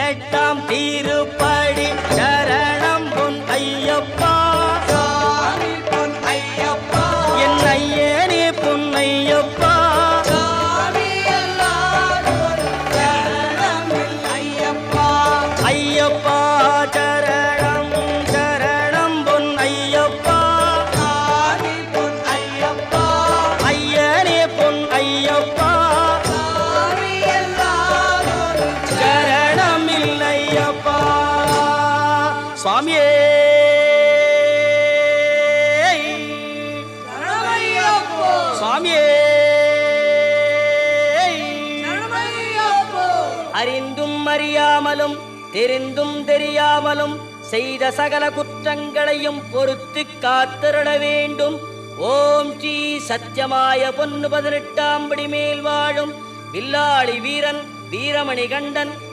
18ஆம் திருப்படி சரணம் பொன் ஐயப்பா சாமி பொன் ஐயப்பா என் ஐயனே பொன் ஐயப்பா சாமி எல்லாரும் சரணம் ஐயப்பா ஐயப்பா சரணம் சரணம் பொன் ஐயப்பா சாமி பொன் ஐயப்பா ஐயனே பொன் ஐயப்பா சாமி எல்லாரும் சரணம் இல்லையப்பா சுவாமியே சரணமையப்போ சுவாமியே சரணமையப்போ அறிந்தும் அறியாமலும் தெரிந்தும் தெரியாமலும் செய்த சகல குற்றங்களையும் பொறுத்து காத்திருட வேண்டும். ஓம் ஸ்ரீ சத்தியமாய பொன்னு 18ஆம் படி மேல் வாழும் வில்லாளி வீரன் வீரமணி கண்டன்